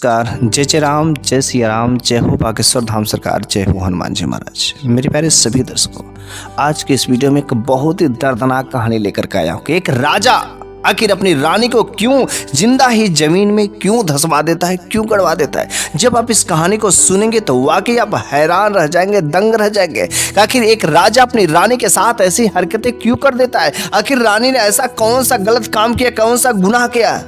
नमस्कार। जय जय राम, जय सिया राम, जय हो बागेश्वर धाम सरकार, जय हो हनुमान जी महाराज। मेरे प्यारे सभी दर्शकों, आज के इस वीडियो में एक बहुत ही दर्दनाक कहानी लेकर के आया हूँ कि एक राजा आखिर अपनी रानी को क्यों जिंदा ही जमीन में क्यों धंसवा देता है, क्यों गड़वा देता है। जब आप इस कहानी को सुनेंगे तो वाकई आप हैरान रह जाएंगे, दंग रह जाएंगे। आखिर एक राजा अपनी रानी के साथ ऐसी हरकतें क्यों कर देता है। आखिर रानी ने ऐसा कौन सा गलत काम किया, कौन सा गुनाह किया।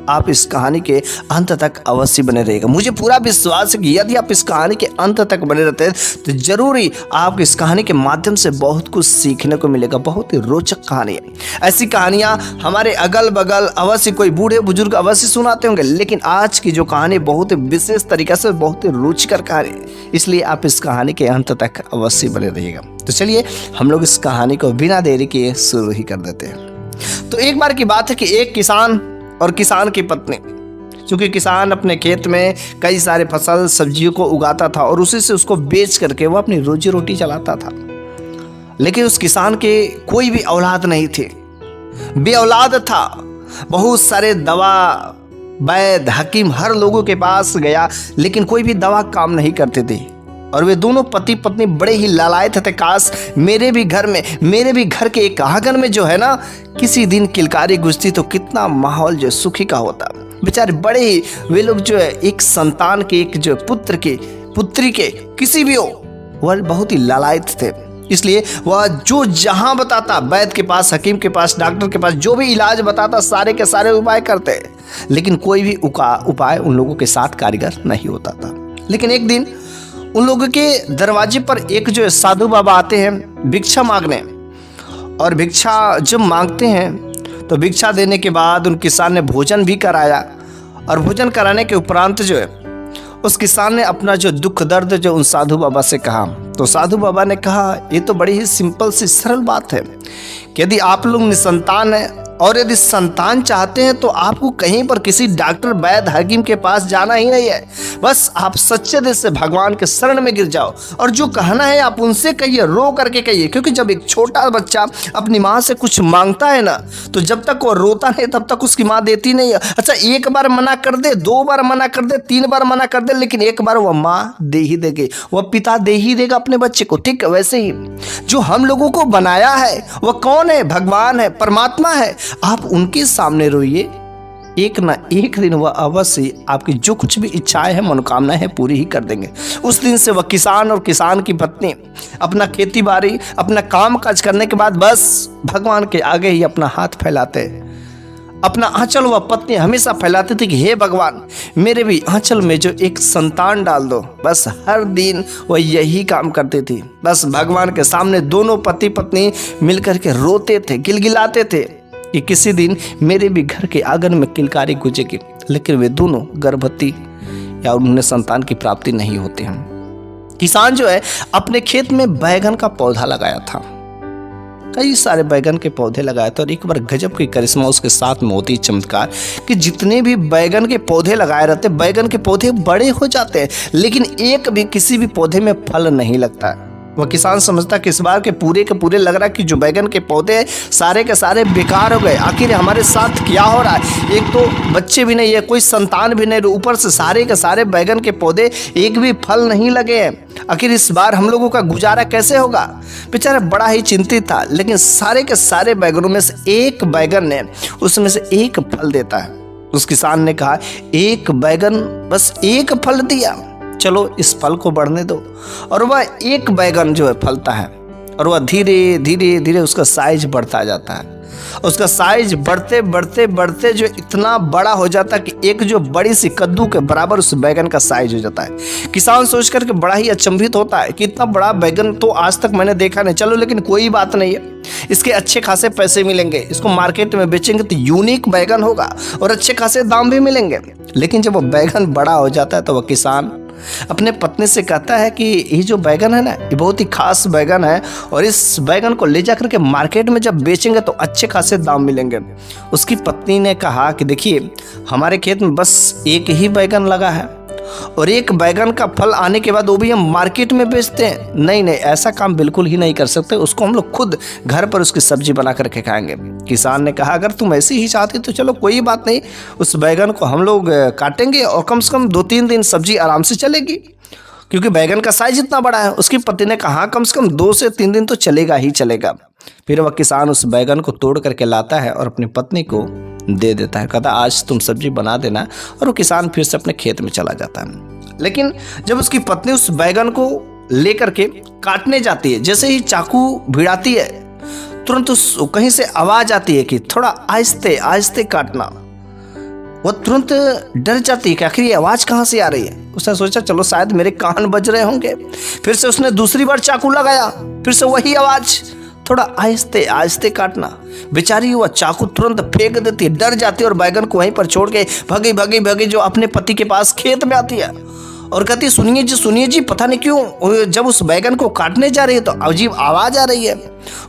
आप इस कहानी के अंत तक अवश्य बने रहेगा। मुझे पूरा विश्वास है कि यदि आप इस कहानी के अंत तक बने रहते हैं तो जरूर ही आपको इस कहानी के माध्यम से बहुत कुछ सीखने को मिलेगा। बहुत ही रोचक कहानी है। ऐसी कहानियां हमारे अगल बगल अवश्य कोई बूढ़े बुजुर्ग अवश्य सुनाते होंगे, लेकिन आज की जो कहानी बहुत ही विशेष तरीके से बहुत ही रुचिकर कहानी है, इसलिए आप इस कहानी के अंत तक अवश्य बने रहिएगा। तो चलिए हम लोग इस कहानी को बिना देरी किए शुरू ही कर देते हैं। तो एक बार की बात है कि एक किसान और किसान की पत्नी, क्योंकि किसान अपने खेत में कई सारे फसल सब्जियों को उगाता था और उसी से उसको बेच करके वो अपनी रोजी रोटी चलाता था। लेकिन उस किसान के कोई भी औलाद नहीं थे, बे औलाद था। बहुत सारे दवा वैद्य हकीम हर लोगों के पास गया, लेकिन कोई भी दवा काम नहीं करते थे। और वे दोनों पति पत्नी बड़े ही लालायत थे, काश मेरे भी घर के एक आंगन में जो है ना किसी दिन किलकारी गुजती तो कितना माहौल जो सुखी का होता। बेचारे बड़े ही वे लोग जो है एक संतान के, एक जो पुत्री के किसी भी हो, वह बहुत ही लालायत थे। इसलिए वह जो जहां बताता, वैद्य के पास, हकीम के पास, डॉक्टर के पास, जो भी इलाज बताता सारे के सारे उपाय करते, लेकिन कोई भी उपाय उन लोगों के साथ कारीगर नहीं होता था। लेकिन एक दिन उन लोगों के दरवाजे पर एक जो साधु बाबा आते हैं भिक्षा मांगने, और भिक्षा जब मांगते हैं तो भिक्षा देने के बाद उन किसान ने भोजन भी कराया। और भोजन कराने के उपरांत जो है उस किसान ने अपना जो दुख दर्द जो उन साधु बाबा से कहा, तो साधु बाबा ने कहा ये तो बड़ी ही सिंपल सी सरल बात है कि यदि आप लोग निसंतान हैं और यदि संतान चाहते हैं तो आपको कहीं पर किसी डॉक्टर वैद्य हकीम के पास जाना ही नहीं है। बस आप सच्चे दिल से भगवान के शरण में गिर जाओ और जो कहना है आप उनसे कहिए, रो करके कहिए। क्योंकि जब एक छोटा बच्चा अपनी माँ से कुछ मांगता है ना, तो जब तक वो रोता नहीं तब तक उसकी माँ देती नहीं है। अच्छा, एक बार मना कर दे, 2 बार मना कर दे, 3 बार मना कर दे, लेकिन एक बार वह माँ दे ही देगी, वह पिता दे ही देगा अपने बच्चे को। ठीक वैसे ही जो हम लोगों को बनाया है वह कौन है? भगवान है, परमात्मा है। आप उनके सामने रोइए, एक ना एक दिन वह अवश्य आपकी जो कुछ भी इच्छाएं हैं, मनोकामनाएं हैं, पूरी ही कर देंगे। उस दिन से वह किसान और किसान की पत्नी अपना खेती बाड़ी, अपना काम काज करने के बाद बस भगवान के आगे ही अपना हाथ फैलाते, अपना आंचल वह पत्नी हमेशा फैलाती थी कि हे भगवान, मेरे भी आंचल में जो एक संतान डाल दो। बस हर दिन वह यही काम करती थी। बस भगवान के सामने दोनों पति पत्नी मिलकर के रोते थे, गिलगिलाते थे कि किसी दिन मेरे भी घर के आंगन में किलकारी गुजेगी। लेकिन वे दोनों गर्भवती या उन्हें संतान की प्राप्ति नहीं होती हैं। किसान जो है अपने खेत में बैगन का पौधा लगाया था, कई सारे बैगन के पौधे लगाए थे। और एक बार गजब की करिश्मा उसके साथ में होती, चमत्कार, कि जितने भी बैगन के पौधे लगाए रहते, बैगन के पौधे बड़े हो जाते हैं, लेकिन एक भी किसी भी पौधे में फल नहीं लगता है। वह किसान समझता कि इस बार के पूरे लग रहा कि जो बैगन के पौधे हैं सारे के सारे बेकार हो गए। आखिर हमारे साथ क्या हो रहा है? एक तो बच्चे भी नहीं है, कोई संतान भी नहीं, ऊपर से सारे के सारे बैगन के पौधे एक भी फल नहीं लगे हैं। आखिर इस बार हम लोगों का गुजारा कैसे होगा? बेचारा बड़ा ही चिंतित था। लेकिन सारे के सारे बैगनों में से एक बैगन ने उसमें से एक फल देता है। उस किसान ने कहा एक बैगन बस एक फल दिया, चलो इस फल को बढ़ने दो। और वह एक बैगन जो है फलता है और वह धीरे धीरे धीरे उसका साइज बढ़ता जाता है। उसका साइज बढ़ते जो इतना बड़ा हो जाता है कि एक जो बड़ी सी कद्दू के बराबर उस बैगन का साइज हो जाता है। किसान सोच करके बड़ा ही अचंभित होता है कि इतना बड़ा बैगन तो आज तक मैंने देखा नहीं। चलो लेकिन कोई बात नहीं है, इसके अच्छे खासे पैसे मिलेंगे, इसको मार्केट में बेचेंगे तो यूनिक बैगन होगा और अच्छे खासे दाम भी मिलेंगे। लेकिन जब वो बैगन बड़ा हो जाता है तो वह किसान अपने पत्नी से कहता है कि ये जो बैगन है ना, ये बहुत ही खास बैगन है और इस बैगन को ले जाकर के मार्केट में जब बेचेंगे तो अच्छे खासे दाम मिलेंगे। उसकी पत्नी ने कहा कि देखिए, हमारे खेत में बस एक ही बैगन लगा है और एक बैगन का फल आने के बाद वो भी हम मार्केट में बेचते हैं? नहीं नहीं, ऐसा काम बिल्कुल ही नहीं कर सकते। उसको हम लोग खुद घर पर उसकी सब्जी बना करके खाएंगे। किसान ने कहा अगर तुम ऐसे ही चाहती तो चलो कोई बात नहीं, उस बैगन को हम लोग काटेंगे और कम से कम 2-3 दिन सब्जी आराम से चलेगी, क्योंकि बैगन का साइज इतना बड़ा है। उसकी पत्नी ने कहा कम से कम 2 से 3 दिन तो चलेगा ही चलेगा। फिर वह किसान उस बैगन को तोड़ करके लाता है और अपनी पत्नी को दे देता है, कहता आज तुम सब्जी बना देना। और वो किसान फिर से अपने खेत में चला जाता है। लेकिन जब उसकी पत्नी उस बैगन को लेकर के काटने जाती है, जैसे ही चाकू भिड़ाती है तुरंत उस कहीं से आवाज आती है कि थोड़ा आहिस्ते आहिस्ते काटना। वो तुरंत डर जाती है कि आखिर ये आवाज कहाँ से आ रही है। उसने सोचा चलो शायद मेरे कान बज रहे होंगे। फिर से उसने दूसरी बार चाकू लगाया, फिर से वही आवाज, थोड़ा आहिस्ते आहिस्ते काटना। बेचारी वह चाकू तुरंत फेंक देती है, डर जाती है और बैगन को वहीं पर छोड़ के भगी भगी भगी जो अपने पति के पास खेत में आती है और कहती है सुनिए जी, पता नहीं क्यों जब उस बैगन को काटने जा रही है तो अजीब आवाज आ रही है।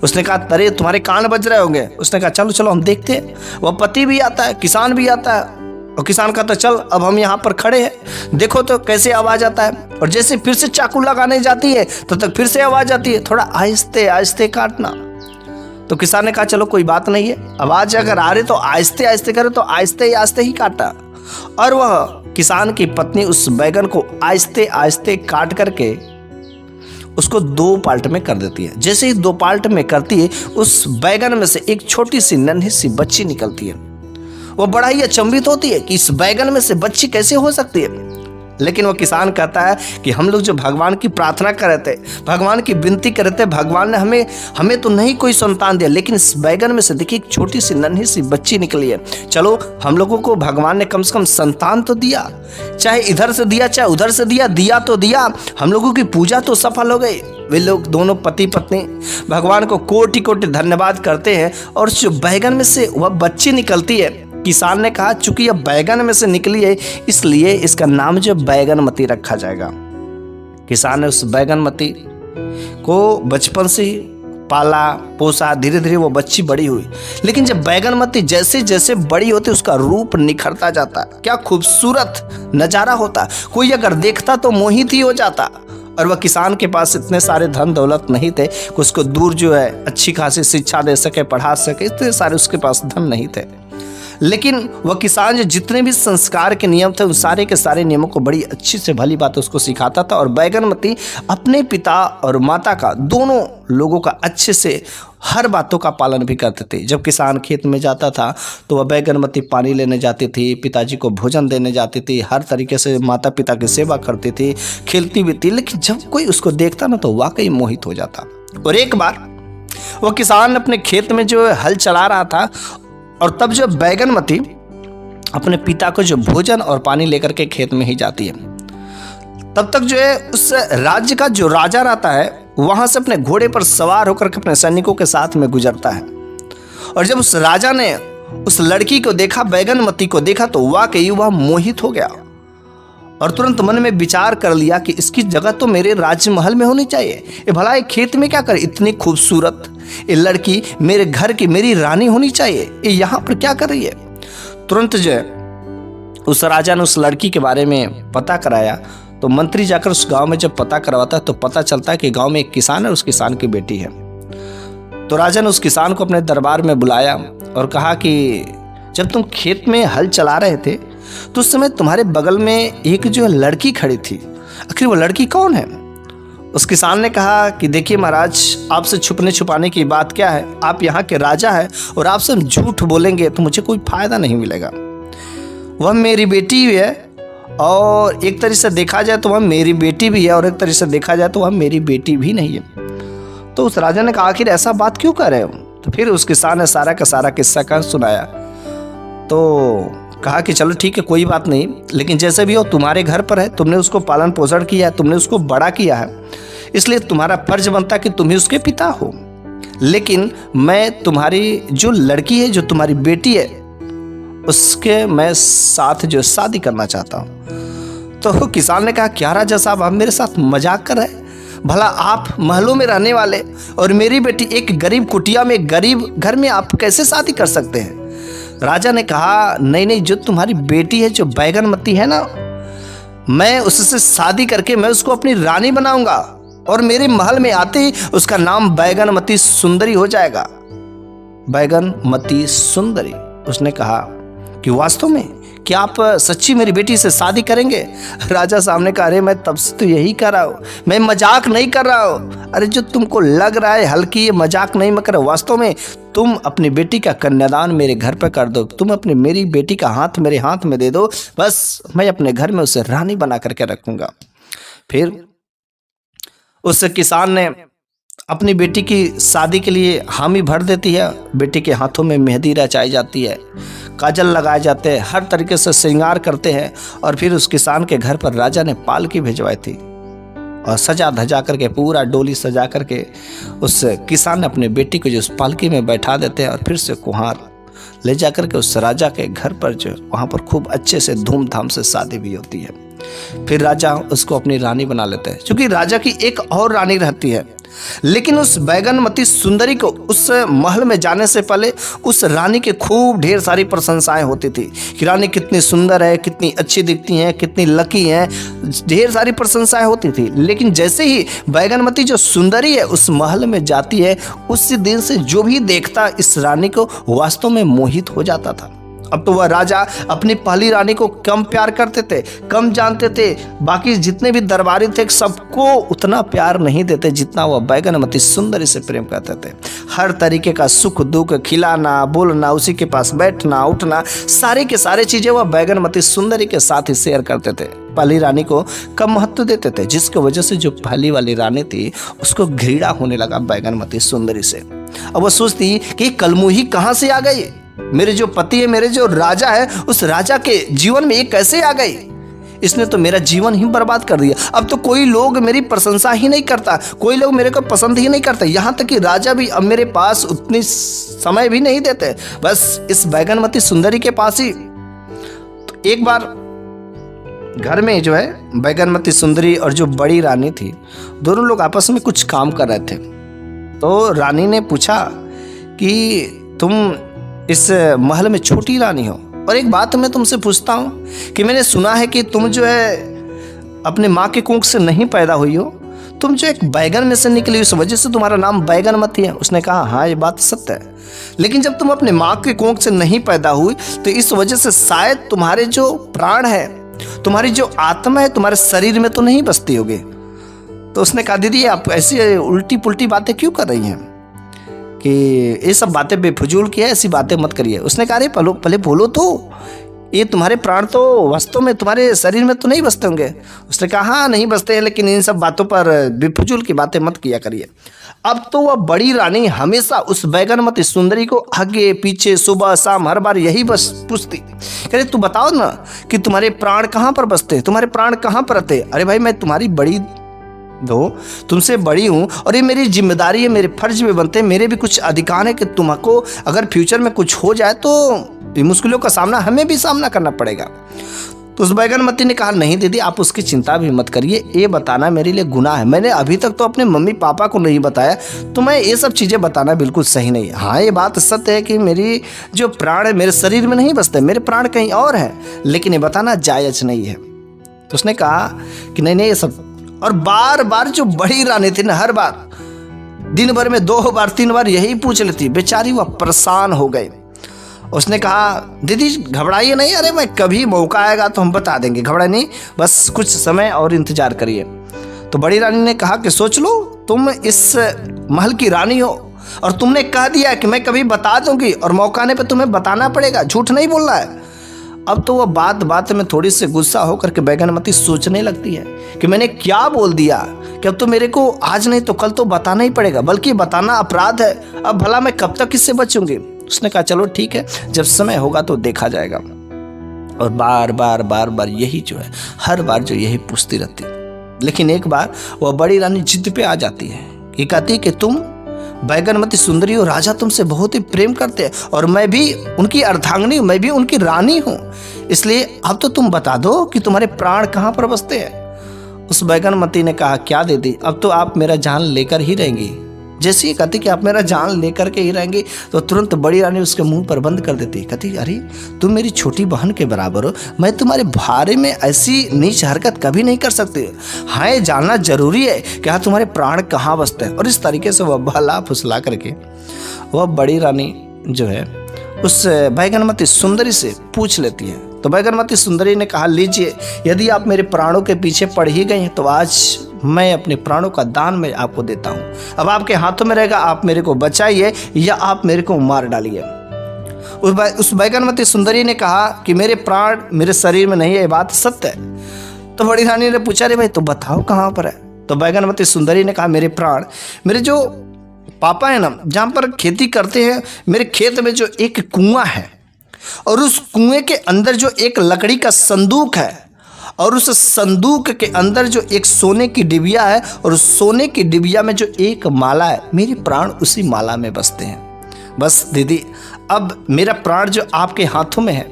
उसने कहा अरे तुम्हारे कान बज रहे होंगे। उसने कहा चलो चलो हम देखते हैं। वह पति भी आता है, किसान भी आता है और किसान कहता चल अब हम यहाँ पर खड़े हैं, देखो तो कैसे आवाज आता है। और जैसे फिर से चाकू लगाने जाती है तो तक फिर से आवाज आती है, थोड़ा आहिस्ते आहिस्ते काटना। तो किसान ने कहा चलो कोई बात नहीं है, आवाज अगर आ रही तो आहिस्ते आहिस्ते करे, तो आहिस्ते ही काटा। और वह किसान की पत्नी उस बैगन को आहिस्ते आहिस्ते काट करके उसको 2 पार्ट में कर देती है। जैसे ही 2 पार्ट में करती है, उस बैगन में से एक छोटी सी नन्ही सी बच्ची निकलती है। वो बड़ा ही अचंभित होती है कि इस बैगन में से बच्ची कैसे हो सकती है। लेकिन वो किसान कहता है कि हम लोग जो भगवान की प्रार्थना कर रहे थे, भगवान की विनती कर रहे थे, भगवान ने हमें तो नहीं कोई संतान दिया, लेकिन इस बैगन में से देखिए एक छोटी सी नन्ही सी बच्ची निकली है। चलो हम लोगों को भगवान ने कम से कम संतान तो दिया, चाहे इधर से दिया चाहे उधर से दिया तो दिया, हम लोगों की पूजा तो सफल हो गई। वे लोग दोनों पति पत्नी भगवान को कोटि कोटि धन्यवाद करते हैं। और जो बैगन में से वह बच्ची निकलती है, किसान ने कहा चूंकि यह बैगन में से निकली है इसलिए इसका नाम जो बैगनमती रखा जाएगा। किसान ने उस बैगनमती को बचपन से पाला पोसा, धीरे धीरे वो बच्ची बड़ी हुई। लेकिन जब बैगनमती जैसे जैसे बड़ी होती उसका रूप निखरता जाता। क्या खूबसूरत नजारा होता, कोई अगर देखता तो मोहित ही हो जाता। और वह किसान के पास इतने सारे धन दौलत नहीं थे कि उसको दूर जो है अच्छी खासी शिक्षा दे सके, पढ़ा सके, इतने सारे उसके पास धन नहीं थे। लेकिन वह किसान जो जितने भी संस्कार के नियम थे उन सारे के सारे नियमों को बड़ी अच्छी से भली बात उसको सिखाता था। और बैगनमती अपने पिता और माता का, दोनों लोगों का अच्छे से हर बातों का पालन भी करते थे। जब किसान खेत में जाता था तो वह बैगनमती पानी लेने जाती थी, पिताजी को भोजन देने जाती थी, हर तरीके से माता पिता की सेवा करती थी, खेलती भी थी। लेकिन जब कोई उसको देखता ना तो वाकई मोहित हो जाता। और एक बार वह किसान अपने खेत में जो हल चला रहा था और तब जो बैगनमती अपने पिता को जो भोजन और पानी लेकर के खेत में ही जाती है, तब तक जो है उस राज्य का जो राजा रहता है वहां से अपने घोड़े पर सवार होकर के अपने सैनिकों के साथ में गुजरता है। और जब उस राजा ने उस लड़की को देखा, बैगनमती को देखा, तो वाकई वह मोहित हो गया और तुरंत मन में विचार कर लिया कि इसकी जगह तो मेरे राजमहल में होनी चाहिए। ये भला एक खेत में क्या करे, इतनी खूबसूरत ये लड़की मेरे घर की मेरी रानी होनी चाहिए, ये यहाँ पर क्या कर रही है। तुरंत जो है उस राजा ने उस लड़की के बारे में पता कराया। तो मंत्री जाकर उस गांव में जब पता करवाता है तो पता चलता है कि गांव में एक किसान है, उस किसान की बेटी है। तो राजा ने उस किसान को अपने दरबार में बुलाया और कहा कि जब तुम खेत में हल चला रहे थे तो उस समय तुम्हारे बगल में एक जो लड़की खड़ी थी, आखिर वो लड़की कौन है। उस किसान ने कहा कि देखिए महाराज, आपसे छुपने छुपाने की बात क्या है, आप यहाँ के राजा हैं और आपसे हम झूठ बोलेंगे तो मुझे कोई फायदा नहीं मिलेगा। वह मेरी बेटी भी है और एक तरह से देखा जाए तो वह मेरी बेटी भी है और एक तरह से देखा जाए तो वह मेरी बेटी भी नहीं है। तो उस राजा ने कहा आखिर ऐसा बात क्यों कर रहे हो। तो फिर उस किसान ने सारा का सारा किस्सा का सुनाया। तो कहा कि चलो ठीक है कोई बात नहीं, लेकिन जैसे भी हो तुम्हारे घर पर है, तुमने उसको पालन पोषण किया है, तुमने उसको बड़ा किया है, इसलिए तुम्हारा फर्ज बनता है कि तुम ही उसके पिता हो। लेकिन मैं तुम्हारी जो लड़की है, जो तुम्हारी बेटी है, उसके मैं साथ जो शादी करना चाहता हूँ। तो किसान ने कहा क्या राजा साहब, आप मेरे साथ मजाक कर रहे हैं। भला आप महलों में रहने वाले और मेरी बेटी एक गरीब कुटिया में, गरीब घर में आप कैसे शादी कर सकते हैं। राजा ने कहा नहीं नहीं, जो तुम्हारी बेटी है, जो बैगनमती है ना, मैं उससे शादी करके मैं उसको अपनी रानी बनाऊंगा और मेरे महल में आते ही उसका नाम बैगनमती सुंदरी हो जाएगा। बैगनमती सुंदरी। उसने कहा कि वास्तव में क्या आप सच्ची मेरी बेटी से शादी करेंगे? राजा सामने कहा, अरे मैं तब से तो यही कर रहा हूँ, मैं मजाक नहीं कर रहा हूँ। अरे जो तुमको लग रहा है हल्की, ये मजाक नहीं मैं कर रहा, वास्तव में तुम अपनी बेटी का कन्यादान मेरे घर पर कर दो, तुम अपनी मेरी बेटी का हाथ मेरे हाथ में दे दो, बस मैं अपने घर में उसे रानी बना करके रखूंगा। फिर उस किसान ने अपनी बेटी की शादी के लिए हामी भर देती है। बेटी के हाथों में मेहंदी रचाई जाती है, काजल लगाए जाते हैं, हर तरीके से श्रृंगार करते हैं। और फिर उस किसान के घर पर राजा ने पालकी भिजवाई थी और सजा धजा करके, पूरा डोली सजा करके उस किसान ने अपनी बेटी को जो उस पालकी में बैठा देते हैं और फिर से कुम्हार ले जा करके उस राजा के घर पर जो वहाँ पर खूब अच्छे से धूमधाम से शादी भी होती है। फिर राजा उसको अपनी रानी बना लेते हैं, क्योंकि राजा की एक और रानी रहती है। लेकिन उस बैगनमती सुंदरी को उस महल में जाने से पहले उस रानी के खूब ढेर सारी प्रशंसाएं होती थी कि रानी कितनी सुंदर है, कितनी अच्छी दिखती हैं, कितनी लकी हैं, ढेर सारी प्रशंसाएं होती थी। लेकिन जैसे ही बैगनमती जो सुंदरी है उस महल में जाती है, उसी दिन से जो भी देखता इस रानी को वास्तव में मोहित हो जाता था। अब तो वह राजा अपनी पहली रानी को कम प्यार करते थे, कम जानते थे, बाकी जितने भी दरबारी थे सबको उतना प्यार नहीं देते जितना वह बैगनमती सुंदरी से प्रेम करते थे। हर तरीके का सुख दुख, खिलाना बोलना, उसी के पास बैठना उठना, सारी के सारे चीजें वह बैगनमती सुंदरी के साथ ही शेयर करते थे। पहली रानी को कम महत्व देते थे, जिसकी वजह से जो पहली वाली रानी थी उसको घृणा होने लगा बैगनमती सुंदरी से। अब वह सोचती कि कलमुही कहाँ से आ गई, मेरे जो पति है, मेरे जो राजा है, उस राजा के जीवन में ये कैसे आ गई? इसने तो मेरा जीवन ही बर्बाद कर दिया। अब तो कोई लोग मेरी प्रशंसा ही नहीं करता, कोई लोग मेरे को पसंद ही नहीं करते, यहाँ तक कि राजा भी अब मेरे पास उतनी समय भी नहीं देते, बस इस बैगनमती सुंदरी के पास ही। तो एक बार घर में जो है बैगनमती सुंदरी और जो बड़ी रानी थी, दोनों लोग आपस में कुछ काम कर रहे थे। तो रानी ने पूछा कि तुम इस महल में छोटी रानी हो, और एक बात मैं तुमसे पूछता हूँ कि मैंने सुना है कि तुम जो है अपने माँ के कोख से नहीं पैदा हुई हो, तुम जो एक बैगन में से निकली, उस वजह से तुम्हारा नाम बैगनमती है। उसने कहा, हाँ ये बात सत्य है, लेकिन जब तुम अपने माँ के कोख से नहीं पैदा हुई तो इस वजह से शायद तुम्हारे जो प्राण है, तुम्हारी जो आत्मा है, तुम्हारे शरीर में तो नहीं बसती होगी। तो उसने कहा, दीदी आप ऐसी उल्टी पुल्टी बातें क्यों कर रही हैं कि ये सब बातें बेफजूल की है, ऐसी बातें मत करिए। उसने कहा, अरे पहले बोलो तो, ये तुम्हारे प्राण तो वास्तव में तुम्हारे शरीर में तो नहीं बसते होंगे। उसने कहा, हाँ नहीं बसते हैं, लेकिन इन सब बातों पर बेफजूल की बातें मत किया करिए। अब तो वह बड़ी रानी हमेशा उस बैगनमती सुंदरी को आगे पीछे सुबह शाम हर बार यही बस पूछती, कह रहे तू बताओ ना कि तुम्हारे प्राण कहाँ पर बसते हैं, तुम्हारे प्राण कहाँ पर रहते। अरे भाई मैं तुम्हारी बड़ी दो, तुमसे बड़ी हूँ और ये मेरी जिम्मेदारी है, मेरे फर्ज भी बनते हैं, मेरे भी कुछ अधिकार है कि तुमको अगर फ्यूचर में कुछ हो जाए तो ये मुश्किलों का सामना हमें भी सामना करना पड़ेगा। तो उस बैगनमती ने कहा, नहीं दीदी आप उसकी चिंता भी मत करिए, ये बताना मेरे लिए गुनाह है, मैंने अभी तक तो अपने मम्मी पापा को नहीं बताया, तो मैं ये सब चीज़ें बताना बिल्कुल सही नहीं है। हाँ ये बात सत्य है कि मेरी जो प्राण है मेरे शरीर में नहीं बसते, मेरे प्राण कहीं और है, लेकिन ये बताना जायज़ नहीं है। तो उसने कहा कि नहीं ये सब, और बार बार जो बड़ी रानी थी ना, हर बार दिन भर में 2 बार 3 बार यही पूछ लेती। बेचारी वह परेशान हो गई। उसने कहा, दीदी घबराइए नहीं, अरे मैं कभी मौका आएगा तो हम बता देंगे, घबराइए नहीं, बस कुछ समय और इंतजार करिए। तो बड़ी रानी ने कहा कि सोच लो, तुम इस महल की रानी हो और तुमने कह दिया कि मैं कभी बता दूंगी, और मौका आने पर तुम्हें बताना पड़ेगा, झूठ नहीं बोलना है। अब तो वह बात में थोड़ी सी गुस्सा होकर के बैगनमती सोचने लगती है कि मैंने क्या बोल दिया, कि अब तो मेरे को आज नहीं तो कल तो बताना ही पड़ेगा, बल्कि बताना अपराध है, अब भला मैं कब तक इससे बचूंगी। उसने कहा चलो ठीक है, जब समय होगा तो देखा जाएगा। और बार बार यही जो है, हर बार जो यही पूछती रहती। लेकिन एक बार वह बड़ी रानी जिद पे आ जाती है कि कहती कि तुम बैगनमती सुंदरी और राजा तुमसे बहुत ही प्रेम करते हैं, और मैं भी उनकी अर्धांगिनी हूँ, मैं भी उनकी रानी हूँ, इसलिए अब तो तुम बता दो कि तुम्हारे प्राण कहाँ पर बसते हैं। उस बैगनमती ने कहा, क्या दीदी अब तो आप मेरा जान लेकर ही रहेंगी, जैसे ही कहती कि आप मेरा जान लेकर के ही रहेंगे, तो तुरंत बड़ी रानी उसके मुंह पर बंद कर देती। कहती अरे तुम मेरी छोटी बहन के बराबर हो, मैं तुम्हारे बारे में ऐसी नीच हरकत कभी नहीं कर सकती। हाँ ये जानना जरूरी है कि हाँ तुम्हारे प्राण कहाँ बसते हैं। और इस तरीके से वह बहला फुसला करके वह बड़ी रानी जो है उस बैगनमती सुंदरी से पूछ लेती है। तो बैगनमती सुंदरी ने कहा लीजिए, यदि आप मेरे प्राणों के पीछे पड़ ही गए हैं तो आज मैं अपने प्राणों का दान में आपको देता हूँ। अब आपके हाथों में रहेगा, आप मेरे को बचाइए या आप मेरे को मार डालिए। उस बैगनमती सुंदरी ने कहा कि मेरे प्राण मेरे शरीर में नहीं है, ये बात सत्य है। तो बड़ी रानी ने पूछा रे भाई तो बताओ कहाँ पर है। तो बैगनमती सुंदरी ने कहा मेरे प्राण मेरे जो पापा है ना, जहाँ पर खेती करते हैं, मेरे खेत में जो एक कुआं है और उस कुएं के अंदर जो एक लकड़ी का संदूक है और उस संदूक के अंदर जो एक सोने की डिबिया है और उस सोने की डिबिया में जो एक माला है, मेरे प्राण उसी माला में बसते हैं। बस दीदी अब मेरा प्राण जो आपके हाथों में है,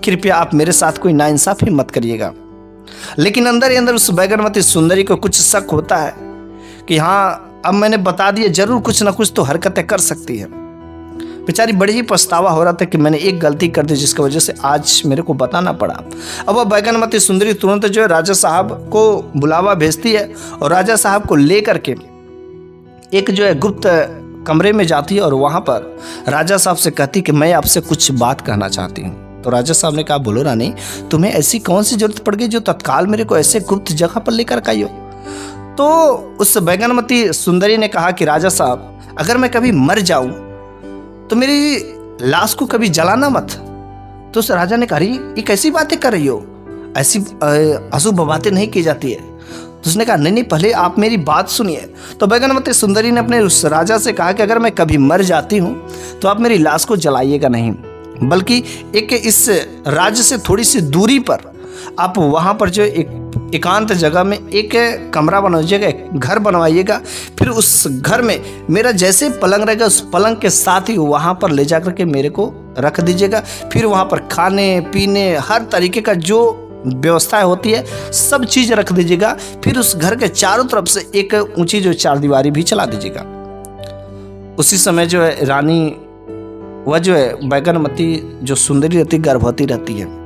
कृपया आप मेरे साथ कोई नाइंसाफी मत करिएगा। लेकिन अंदर ही अंदर उस बैगनमती सुंदरी को कुछ शक होता है कि हाँ अब मैंने बता दिया, जरूर कुछ ना कुछ तो हरकतें कर सकती है। बेचारी बड़ी ही पछतावा हो रहा था कि मैंने एक गलती कर दी जिसकी वजह से आज मेरे को बताना पड़ा। अब वह बैगनमती सुंदरी तुरंत जो है राजा साहब को बुलावा भेजती है और राजा साहब को लेकर के एक जो है गुप्त कमरे में जाती है और वहां पर राजा साहब से कहती कि मैं आपसे कुछ बात कहना चाहती हूँ। तो राजा साहब ने कहा बोलो रानी, तुम्हें ऐसी कौन सी जरूरत पड़ गई जो तत्काल मेरे को ऐसे गुप्त जगह पर लेकर आई हो। तो उस बैगनमती सुंदरी ने कहा कि राजा साहब अगर मैं कभी मर जाऊं तो मेरी लाश को कभी जलाना मत। तो उस राजा ने कहा ये कैसी बातें कर रही हो, ऐसी अशुभ बातें नहीं की जाती है। तो उसने कहा नहीं पहले आप मेरी बात सुनिए। तो बैगनमती सुंदरी ने अपने उस राजा से कहा कि अगर मैं कभी मर जाती हूँ तो आप मेरी लाश को जलाइएगा नहीं, बल्कि एक इस राज्य से थोड़ी सी दूरी पर आप वहाँ पर जो एक एकांत जगह में एक कमरा बनवाइएगा, एक घर बनवाइएगा। फिर उस घर में मेरा जैसे पलंग रहेगा उस पलंग के साथ ही वहाँ पर ले जाकर के मेरे को रख दीजिएगा। फिर वहाँ पर खाने पीने हर तरीके का जो व्यवस्था होती है सब चीज़ रख दीजिएगा। फिर उस घर के चारों तरफ से एक ऊंची जो चारदीवारी भी चला दीजिएगा। उसी समय जो है रानी वह जो है बैगनमती जो सुंदरी रहती गर्भवती रहती है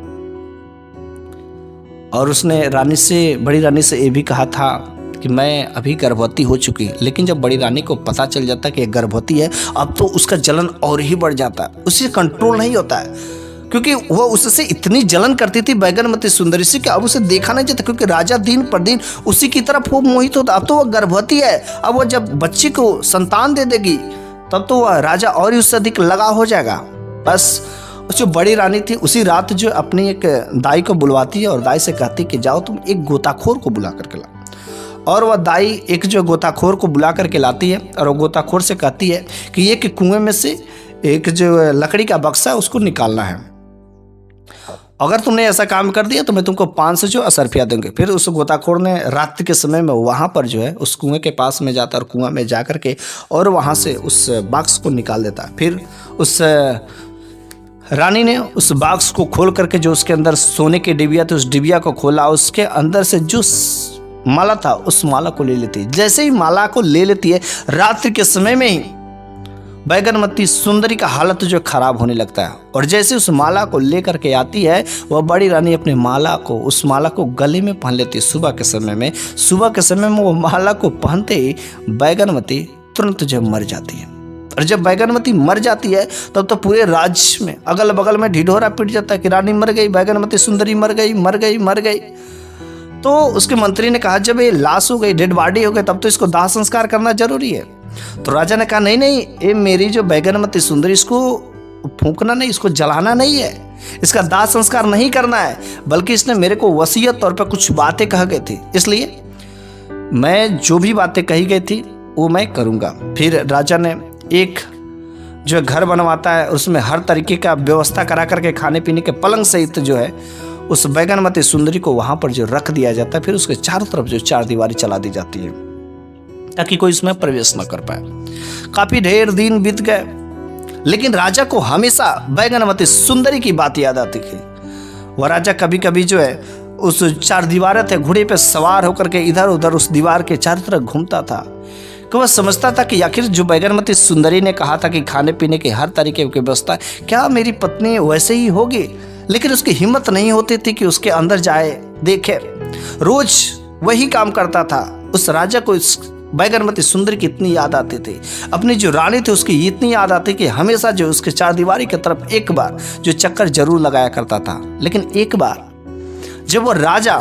और उसने बड़ी रानी से ये भी कहा था कि मैं अभी गर्भवती हो चुकी। लेकिन जब बड़ी रानी को पता चल जाता कि गर्भवती है अब तो उसका जलन और ही बढ़ जाता है, उसे कंट्रोल नहीं होता है, क्योंकि वह उससे इतनी जलन करती थी बैगनमती सुंदरी से कि अब उसे देखा नहीं जाता, क्योंकि राजा दिन पर दिन उसी की तरफ वो मोहित होता। अब तो वह गर्भवती है, अब वह जब बच्ची को संतान दे देगी तब तो वह राजा और ही उससे अधिक लगा हो जाएगा। बस जो बड़ी रानी थी उसी रात जो अपनी एक दाई को बुलवाती है और दाई से कहती कि जाओ तुम एक गोताखोर को बुला करके ला। और वह दाई एक जो गोताखोर को बुला करके लाती है और वो गोताखोर से कहती है कि ये कि कुएं में से एक जो लकड़ी का बक्सा है उसको निकालना है, अगर तुमने ऐसा काम कर दिया तो मैं तुमको 500 जो असरफिया दूंगी। फिर उस गोताखोर ने रात के समय में वहाँ पर जो है उस कुएं के पास में जाता और कुआं में जा कर के और वहाँ से उस बक्स को निकाल देता है। फिर उस रानी ने उस बॉक्स को खोल करके जो उसके अंदर सोने की डिबिया थी उस डिबिया को खोला, उसके अंदर से जो माला था उस माला को ले लेती है। जैसे ही माला को ले लेती है रात्रि के समय में ही बैगनमती सुंदरी का हालत जो खराब होने लगता है और जैसे उस माला को लेकर के आती है वह बड़ी रानी अपने उस माला को गले में पहन लेती है। सुबह के समय में वो माला को पहनते ही बैगनमती तुरंत जो मर जाती है। और जब बैगनमती मर जाती है तब तो पूरे राज्य में अगल बगल में ढिढोरा पिट जाता है कि रानी मर गई, बैगनमती सुंदरी मर गई। तो उसके मंत्री ने कहा जब ये लाश हो गई, डेड बॉडी हो गई, तब तो इसको दाह संस्कार करना जरूरी है। तो राजा ने कहा नहीं, ये मेरी जो बैगनमती सुंदरी इसको फूंकना नहीं, इसको जलाना नहीं है, इसका दाह संस्कार नहीं करना है, बल्कि इसने मेरे को वसीयत तौर पर कुछ बातें कह गई थी, इसलिए मैं जो भी बातें कही गई थी वो मैं करूँगा। फिर राजा ने एक जो घर बनवाता है उसमें हर तरीके का व्यवस्था करा करके खाने पीने के पलंग सहित जो है उस बैगनमती सुंदरी को वहाँ पर जो रख दिया जाता है। फिर उसके चारों तरफ जो चारदीवारी चला दी जाती है ताकि कोई इसमें प्रवेश न कर पाए। काफी ढेर दिन बीत गए, लेकिन राजा को हमेशा बैगनमती सुंदरी की बात याद आती थी। वह राजा कभी कभी जो है उस चारदीवारे थे घोड़े पे सवार होकर के इधर उधर उस दीवार के चारों तरफ घूमता था कि वह समझता था कि आखिर जो बैगनमती सुंदरी ने कहा था कि खाने पीने की हर तरीके की व्यवस्था, क्या मेरी पत्नी वैसे ही होगी? लेकिन उसकी हिम्मत नहीं होती थी कि उसके अंदर जाए, देखे। रोज वही काम करता था। उस राजा को इस बैगनमती सुंदरी की इतनी याद आती थी, अपनी जो रानी थी उसकी इतनी याद आती कि हमेशा जो उसके चारदीवारी की तरफ एक बार जो चक्कर जरूर लगाया करता था। लेकिन एक बार जब वो राजा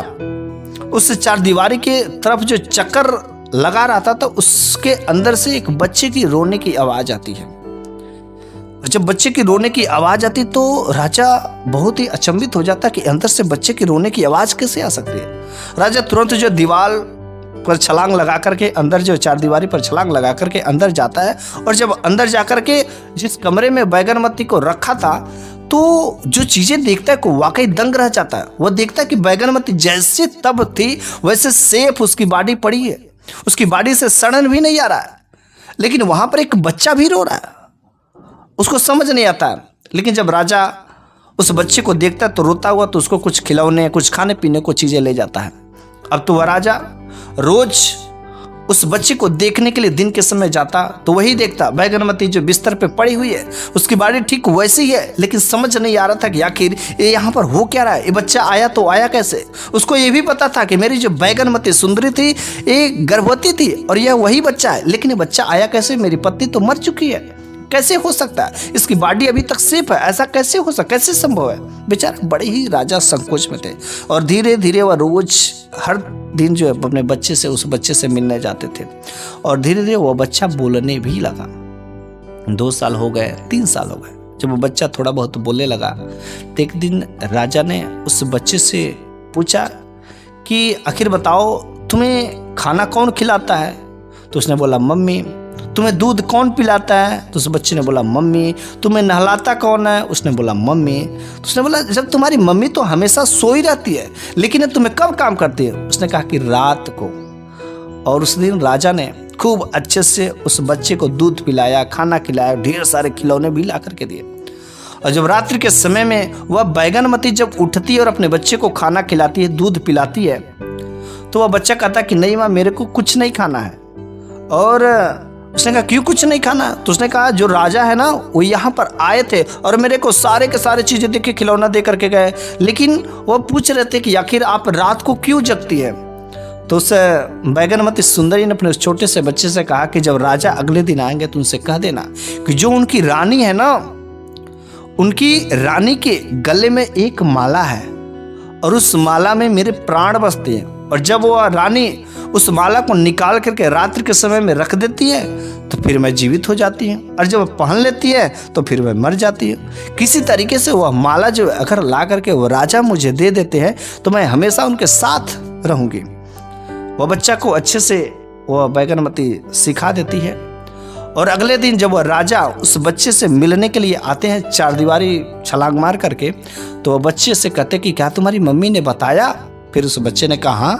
उस चारदीवारी के तरफ जो चक्कर लगा रहा था तो उसके अंदर से एक बच्चे की रोने की आवाज आती है। जब बच्चे की रोने की आवाज आती तो राजा बहुत ही अचंभित हो जाता कि अंदर से बच्चे की रोने की आवाज कैसे आ सकती है। राजा तुरंत जो दीवार पर छलांग लगा करके अंदर, जो चारदीवारी पर छलांग लगा करके अंदर जाता है, और जब अंदर जाकर के जिस कमरे में बैगनमती को रखा था तो जो चीजें देखता है को वाकई दंग रह जाता है। वह देखता है कि बैगनमती जैसे तब थी वैसे सेफ उसकी बॉडी पड़ी है, उसकी बॉडी से सड़न भी नहीं आ रहा है, लेकिन वहां पर एक बच्चा भी रो रहा है। उसको समझ नहीं आता। लेकिन जब राजा उस बच्चे को देखता है तो रोता हुआ तो उसको कुछ खिलौने, कुछ खाने पीने को चीजें ले जाता है। अब तो वह राजा रोज उस बच्चे को देखने के लिए दिन के समय जाता तो वही देखता बैगनमती जो बिस्तर पे पड़ी हुई है उसकी बॉडी ठीक वैसी ही है, लेकिन समझ नहीं आ रहा था कि आखिर ये यहाँ पर हो क्या रहा है, ये बच्चा आया तो आया कैसे। उसको ये भी पता था कि मेरी जो बैगनमती सुंदरी थी ये गर्भवती थी और यह वही बच्चा है, लेकिन ये बच्चा आया कैसे? मेरी पत्नी तो मर चुकी है, कैसे हो सकता है? इसकी बॉडी अभी तक सेफ है, ऐसा कैसे हो सकता, कैसे संभव है? बेचारा बड़े ही राजा संकोच में थे। और धीरे धीरे वह रोज हर दिन जो है अपने बच्चे से, उस बच्चे से मिलने जाते थे और धीरे धीरे वह बच्चा बोलने भी लगा। 2 साल हो गए, 3 साल हो गए। जब वो बच्चा थोड़ा बहुत बोलने लगा तो एक दिन राजा ने उस बच्चे से पूछा कि आखिर बताओ तुम्हें खाना कौन खिलाता है? तो उसने बोला मम्मी। तुम्हें दूध कौन पिलाता है? तो उस बच्चे ने बोला मम्मी। तुम्हें नहलाता कौन है? उसने बोला मम्मी। तो उसने बोला जब तुम्हारी मम्मी तो हमेशा सोई रहती है, लेकिन तुम्हें कब काम करती है? उसने कहा कि रात को। और उस दिन राजा ने खूब अच्छे से उस बच्चे को दूध पिलाया, खाना खिलाया, ढेर सारे खिलौने भी ला करके दिए। और जब रात्रि के समय में वह बैगनमती जब उठती है और अपने बच्चे को खाना खिलाती है, दूध पिलाती है, तो वह बच्चा कहता कि नहीं माँ, मेरे को कुछ नहीं खाना है। और उसने कहा क्यों कुछ नहीं खाना? तो उसने कहा जो राजा है ना वो यहाँ पर आए थे और मेरे को सारे के सारे चीजें देके खिलौना दे करके गए, लेकिन वो पूछ रहे थे कि आखिर आप रात को क्यों जगती है? तो उस बैगनमती सुंदरी ने अपने उस छोटे से बच्चे से कहा कि जब राजा अगले दिन आएंगे तो उनसे कह देना कि जो उनकी रानी है ना, उनकी रानी के गले में एक माला है और उस माला में मेरे प्राण बसते हैं, और जब वो रानी उस माला को निकाल करके रात्रि के समय में रख देती है तो फिर मैं जीवित हो जाती हूँ, और जब पहन लेती है तो फिर मैं मर जाती हूँ। किसी तरीके से वह माला जो अगर ला करके वो राजा मुझे दे देते हैं तो मैं हमेशा उनके साथ रहूंगी। वह बच्चा को अच्छे से वह बैगनमती सिखा देती है। और अगले दिन जब वह राजा उस बच्चे से मिलने के लिए आते हैं चारदीवारी छलांग मार करके, तो वह बच्चे से कहते कि क्या तुम्हारी मम्मी ने बताया? फिर उस बच्चे ने कहा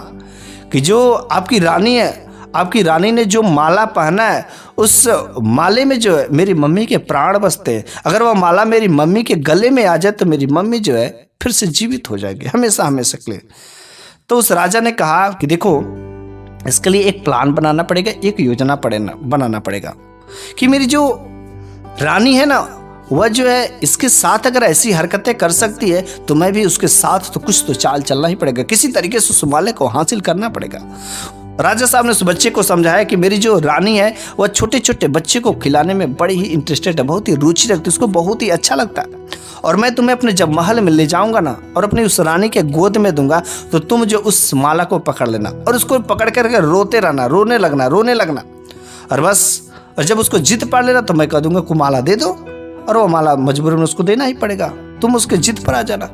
कि जो आपकी रानी है, आपकी रानी ने जो माला पहना है उस माले में जो है मेरी मम्मी के प्राण बसते हैं। अगर वह माला मेरी मम्मी के गले में आ जाए तो मेरी मम्मी जो है फिर से जीवित हो जाएगी हमेशा हमेशा के लिए। तो उस राजा ने कहा कि देखो इसके लिए एक प्लान बनाना पड़ेगा, एक योजना बनाना पड़ेगा कि मेरी जो रानी है ना वह जो है इसके साथ अगर ऐसी हरकतें कर सकती है तो मैं भी उसके साथ तो कुछ तो चाल चलना ही पड़ेगा, किसी तरीके से उस माले को हासिल करना पड़ेगा। राजा साहब ने उस बच्चे को समझाया कि मेरी जो रानी है वह छोटे छोटे बच्चे को खिलाने में बड़ी ही इंटरेस्टेड है, बहुत ही रुचि रखती है, उसको बहुत ही अच्छा लगता है। और मैं तुम्हें अपने जब महल में ले जाऊंगा ना और अपनी उस रानी के गोद में दूंगा तो तुम जो उस माला को पकड़ लेना और उसको पकड़ करके रोते रहना, रोने लगना और बस। और जब उसको जिद पा लेना तो मैं कह दूंगा को माला दे दो, और वो माला मजबूरन उसको देना ही पड़ेगा, तुम उसके जिद पर आ जाना।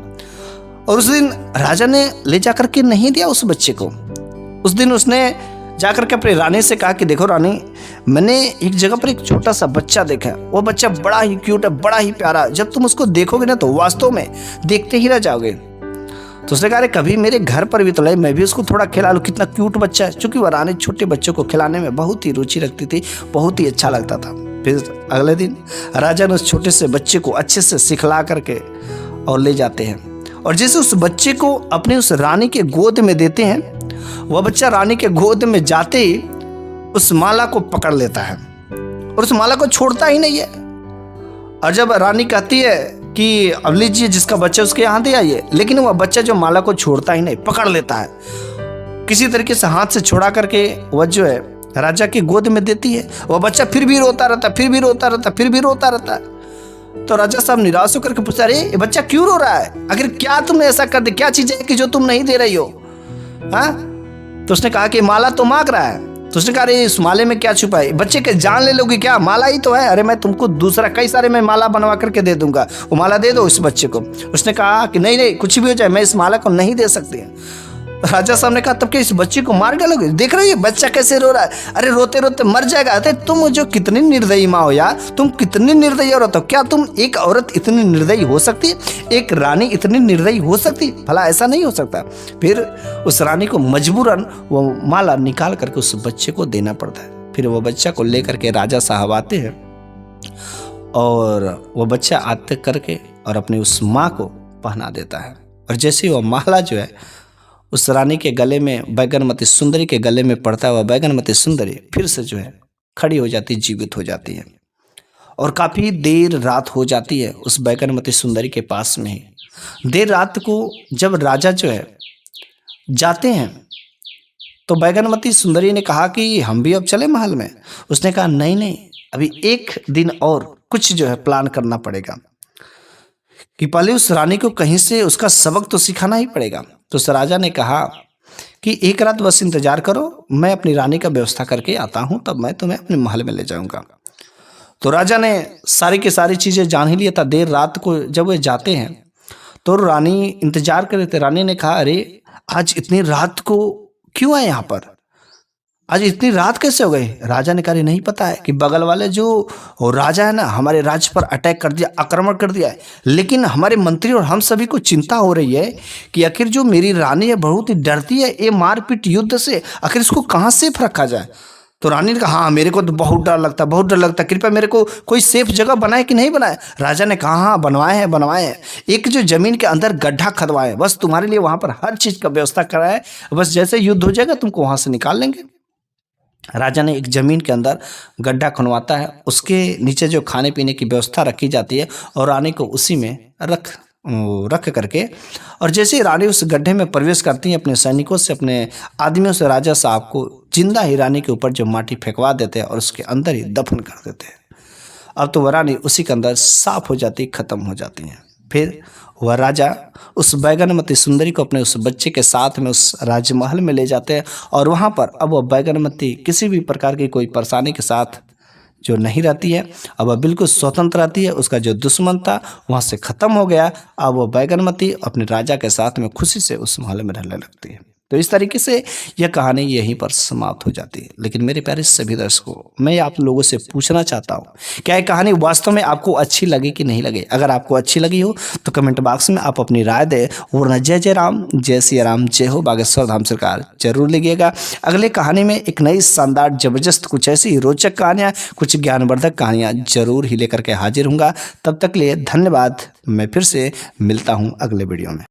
और उस दिन राजा ने ले जाकर के नहीं दिया उस बच्चे को। उस दिन उसने जाकर के अपनी रानी से कहा कि देखो रानी, मैंने एक जगह पर एक छोटा सा बच्चा देखा है, वो बच्चा बड़ा ही क्यूट है, बड़ा ही प्यारा, जब तुम उसको देखोगे ना तो वास्तव में देखते ही रह जाओगे। तो उसने कहा कभी मेरे घर पर भी तो लाए, मैं भी उसको थोड़ा खिला लूँ, कितना क्यूट बच्चा है। चूंकि वह रानी छोटे बच्चों को खिलाने में बहुत ही रुचि रखती थी, बहुत ही अच्छा लगता था। फिर अगले दिन राजा ने उस छोटे से बच्चे को अच्छे से सिखला करके और ले जाते हैं, और जैसे उस बच्चे को अपने उस रानी के गोद में देते हैं, वह बच्चा रानी के गोद में जाते ही उस माला को पकड़ लेता है और उस माला को छोड़ता ही नहीं है। और जब रानी कहती है कि अब लीजिए जिसका बच्चा उसके यहाँ दे आइए, लेकिन वह बच्चा जो माला को छोड़ता ही नहीं, पकड़ लेता है। किसी तरीके से हाथ से छुड़ा करके वह जो है राजा की गोद में देती है। वह बच्चा फिर भी रोता रहता, फिर भी रोता रहता, फिर भी रोता रहता। तो राजा साहब निराश होकर के पूछता, अरे ये बच्चा क्यों रो रहा है? आखिर क्या तुमने ऐसा कर दिया? क्या चीज है कि जो तुम नहीं दे रही हो? हाँ? तो उसने कहा कि माला तो मांग रहा है। तो उसने कहा, अरे इस माले में क्या छुपा है? बच्चे के जान ले लोगी क्या? माला ही तो है। अरे मैं तुमको दूसरा कई सारे मैं माला बनवा करके दे दूंगा, वो माला दे दो इस बच्चे को। उसने कहा कि नहीं नहीं, कुछ भी हो जाए मैं इस माला को नहीं दे सकती। राजा साहब ने कहा, तब क्या इस बच्चे को मार डालोगे? देख रही है बच्चा कैसे रो रहा है, अरे रोते रोते मर जाएगा। अरे तुम जो कितनी निर्दयी माँ हो यार, तुम कितनी निर्दयी औरत हो। क्या तुम, एक औरत इतनी निर्दयी हो सकती है? एक रानी इतनी निर्दयी हो सकती? भला ऐसा नहीं हो सकता। फिर उस रानी को मजबूरन वो माला निकाल करके उस बच्चे को देना पड़ता है। फिर वो बच्चा को लेकर के राजा साहब आते हैं और वो बच्चा आते करके और अपनी उस माँ को पहना देता है। और जैसे वो माला जो है उस रानी के गले में, बैगनमती सुंदरी के गले में पड़ता है, वह बैगनमती सुंदरी फिर से जो है खड़ी हो जाती, जीवित हो जाती है। और काफ़ी देर रात हो जाती है उस बैगनमती सुंदरी के पास में ही। देर रात को जब राजा जो है जाते हैं तो बैगनमती सुंदरी ने कहा कि हम भी अब चले महल में। उसने कहा नहीं नहीं, अभी एक दिन और कुछ जो है प्लान करना पड़ेगा कि पहले उस रानी को कहीं से उसका सबक तो सिखाना ही पड़ेगा। तो उस राजा ने कहा कि एक रात बस इंतजार करो, मैं अपनी रानी का व्यवस्था करके आता हूँ, तब मैं तुम्हें अपने महल में ले जाऊंगा। तो राजा ने सारी की सारी चीज़ें जान ही लिया था। देर रात को जब वे जाते हैं तो रानी इंतजार कर रहे थे। रानी ने कहा, अरे आज इतनी रात को क्यों आए यहाँ पर? आज इतनी रात कैसे हो गई? राजा ने कहा, नहीं पता है कि बगल वाले जो राजा है ना, हमारे राज्य पर अटैक कर दिया, आक्रमण कर दिया है। लेकिन हमारे मंत्री और हम सभी को चिंता हो रही है कि आखिर जो मेरी रानी है बहुत ही डरती है ये मारपीट युद्ध से, आखिर इसको कहाँ सेफ रखा जाए। तो रानी ने कहा, हाँ मेरे को तो बहुत डर लगता, बहुत डर लगता, कृपया मेरे को कोई सेफ जगह बनाए कि नहीं बनाए? राजा ने कहा, हाँ बनवाए हैं। एक जो जमीन के अंदर गड्ढा खदवाए, बस तुम्हारे लिए वहाँ पर हर चीज़ का व्यवस्था कराए, बस जैसे युद्ध हो जाएगा तुमको वहाँ से निकाल लेंगे। राजा ने एक जमीन के अंदर गड्ढा खनवाता है, उसके नीचे जो खाने पीने की व्यवस्था रखी जाती है और रानी को उसी में रख करके, और जैसे ही रानी उस गड्ढे में प्रवेश करती है अपने सैनिकों से, अपने आदमियों से, राजा साहब को जिंदा ही रानी के ऊपर जो माटी फेंकवा देते हैं और उसके अंदर ही दफन कर देते हैं। अब तो वह रानी उसी के अंदर साफ हो जाती, खत्म हो जाती है। फिर वह राजा उस बैगनमती सुंदरी को अपने उस बच्चे के साथ में उस राजमहल में ले जाते हैं और वहाँ पर अब वह बैगनमती किसी भी प्रकार की कोई परेशानी के साथ जो नहीं रहती है, अब वह बिल्कुल स्वतंत्र रहती है। उसका जो दुश्मन था वहाँ से ख़त्म हो गया। अब वह बैगनमती अपने राजा के साथ में खुशी से उस महल में रहने लगती है। तो इस तरीके से यह कहानी यहीं पर समाप्त हो जाती है। लेकिन मेरे प्यारे सभी दर्शकों, मैं आप लोगों से पूछना चाहता हूँ, क्या यह कहानी वास्तव में आपको अच्छी लगी कि नहीं लगी? अगर आपको अच्छी लगी हो तो कमेंट बॉक्स में आप अपनी राय दें। वरना जय जय राम, जय सिया राम, जय हो बागेश्वर धाम सरकार जरूर लिखिएगा। अगले कहानी में एक नई शानदार जबरदस्त कुछ ऐसी रोचक कहानियाँ, कुछ ज्ञानवर्धक कहानियाँ जरूर ही लेकर के हाजिर हूँगा। तब तक लिए धन्यवाद। मैं फिर से मिलता हूँ अगले वीडियो में।